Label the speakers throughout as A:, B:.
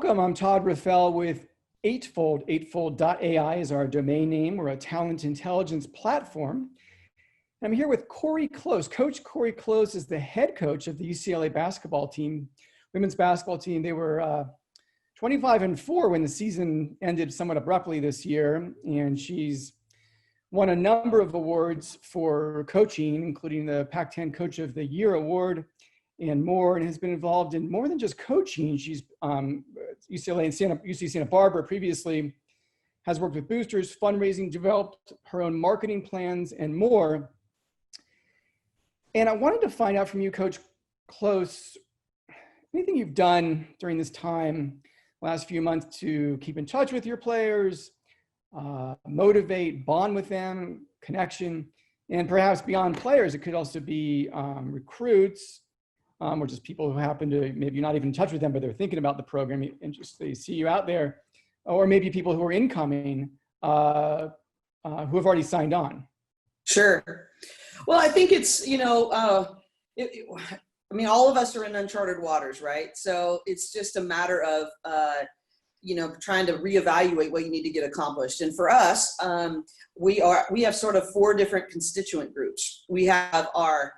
A: Welcome, I'm Todd Raffel with Eightfold. Eightfold.ai is our domain name. We're a talent intelligence platform. I'm here with Cori Close. Coach Cori Close is the head coach of the UCLA basketball team, women's basketball team. They were 25-4 when the season ended somewhat abruptly this year, and she's won a number of awards for coaching, including the Pac-10 Coach of the Year award and more, and has been involved in more than just coaching. She's UCLA and UC Santa Barbara previously, has worked with boosters, fundraising, developed her own marketing plans, and more. And I wanted to find out from you, Coach Close, anything you've done during this time, last few months, to keep in touch with your players, motivate, bond with them, connection, and perhaps beyond players, it could also be recruits, or just people who happen to maybe you're not even in touch with them, but they're thinking about the program and just they see you out there, or maybe people who are incoming, who have already signed on.
B: Sure. Well, I think it's, I mean, all of us are in uncharted waters, right? So it's just a matter of, trying to reevaluate what you need to get accomplished. And for us, we have sort of four different constituent groups. We have our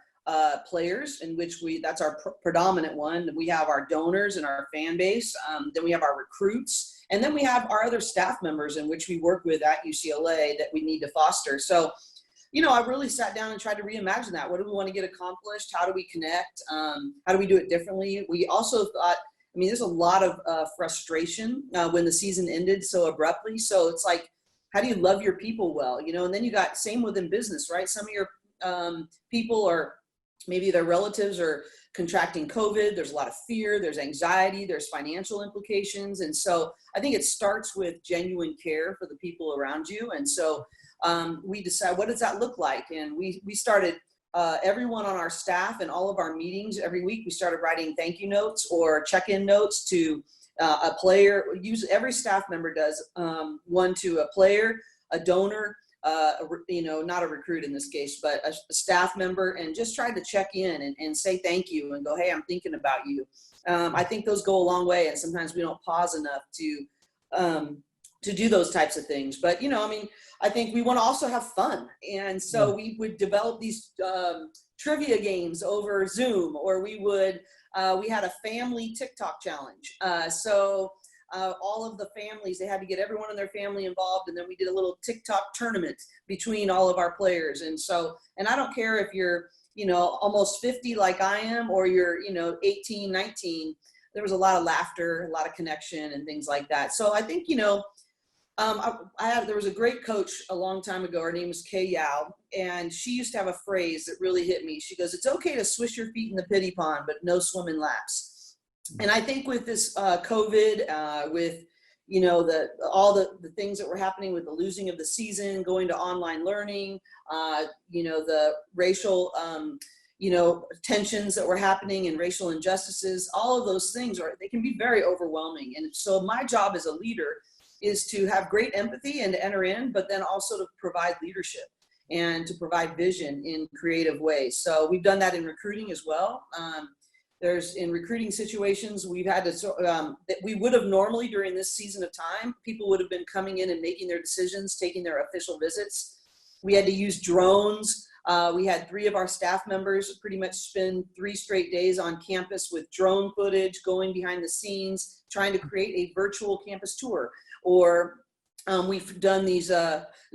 B: players, in which that's our predominant one. We have our donors and our fan base. Then we have our recruits, and then we have our other staff members in which we work with at UCLA that we need to foster. So, I really sat down and tried to reimagine that. What do we want to get accomplished? How do we connect? How do we do it differently? We also thought, there's a lot of frustration when the season ended so abruptly. So it's like, how do you love your people well? And then you got same within business, right? Some of your people are, maybe their relatives are contracting COVID. There's a lot of fear, there's anxiety, there's financial implications. And so I think it starts with genuine care for the people around you. And so we decided, what does that look like? And we started, everyone on our staff and all of our meetings every week, we started writing thank you notes or check-in notes to a player. Every staff member does one to a player, a donor, not a recruit in this case, but a staff member, and just tried to check in and say thank you and go, hey, I'm thinking about you. I think those go a long way, and sometimes we don't pause enough to do those types of things. But, I think we want to also have fun. And so we would develop these trivia games over Zoom, or we had a family TikTok challenge. All of the families, they had to get everyone in their family involved. And then we did a little TikTok tournament between all of our players. And I don't care if you're, almost 50 like I am, or you're, 18, 19, there was a lot of laughter, a lot of connection and things like that. So I think, there was a great coach a long time ago. Her name was Kay Yao, and she used to have a phrase that really hit me. She goes, "It's okay to swish your feet in the pity pond, but no swimming laps." And I think with this COVID, with all the things that were happening with the losing of the season, going to online learning, the racial tensions that were happening and racial injustices, all of those things they can be very overwhelming. And so my job as a leader is to have great empathy and to enter in, but then also to provide leadership and to provide vision in creative ways. So we've done that in recruiting as well. In recruiting situations, we've had to, that we would have normally during this season of time, people would have been coming in and making their decisions, taking their official visits. We had to use drones. We had 3 of our staff members pretty much spend 3 straight days on campus with drone footage, going behind the scenes, trying to create a virtual campus tour. Or we've done these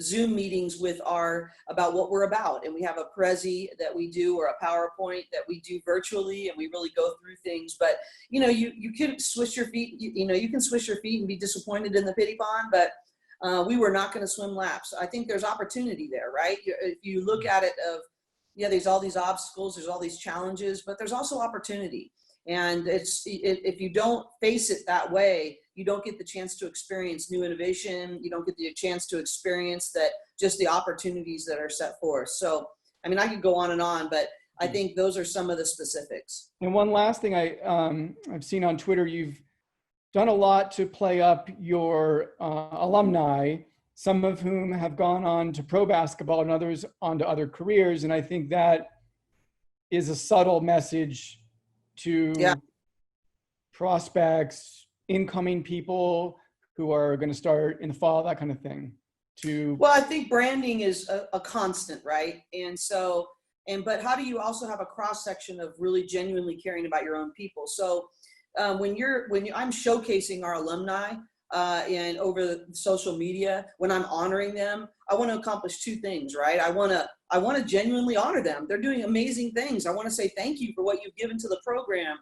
B: Zoom meetings about what we're about. And we have a Prezi that we do, or a PowerPoint that we do virtually, and we really go through things. But, you can swish your feet, you can swish your feet and be disappointed in the pity pond, but we were not going to swim laps. I think there's opportunity there, right? If you look at it there's all these obstacles, there's all these challenges, but there's also opportunity. And if you don't face it that way, you don't get the chance to experience new innovation. You don't get the chance to experience just the opportunities that are set forth. So, I could go on and on, but I think those are some of the specifics.
A: And one last thing I've seen on Twitter, you've done a lot to play up your alumni, some of whom have gone on to pro basketball and others on to other careers. And I think that is a subtle message to prospects, incoming people who are going to start in the fall, that kind of thing?
B: Well, I think branding is a constant, right? But how do you also have a cross section of really genuinely caring about your own people? So I'm showcasing our alumni and over the social media, when I'm honoring them, I want to accomplish two things, right? I want to genuinely honor them. They're doing amazing things. I want to say thank you for what you've given to the program.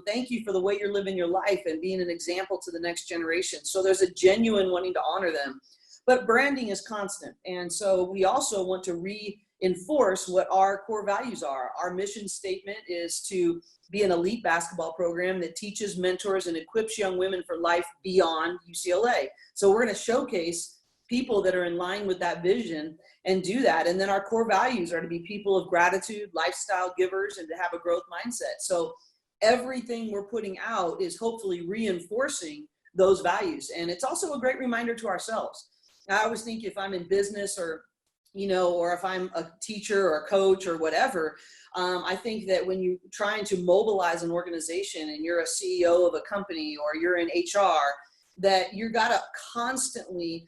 B: Thank you for the way you're living your life and being an example to the next generation. So there's a genuine wanting to honor them. But branding is constant. And so we also want to reinforce what our core values are. Our mission statement is to be an elite basketball program that teaches, mentors, and equips young women for life beyond UCLA. So we're going to showcase people that are in line with that vision and do that. And then our core values are to be people of gratitude, lifestyle givers, and to have a growth mindset. So everything we're putting out is hopefully reinforcing those values. And it's also a great reminder to ourselves. I always think if I'm in business or if I'm a teacher or a coach or whatever, I think that when you're trying to mobilize an organization and you're a CEO of a company or you're in HR, that you got to constantly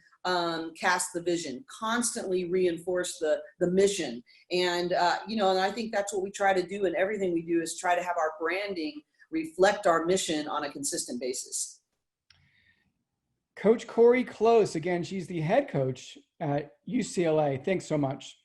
B: cast the vision, constantly reinforce the mission. And I think that's what we try to do in everything we do, is try to have our branding reflect our mission on a consistent basis.
A: Coach Cori Close, again, she's the head coach at UCLA. Thanks so much.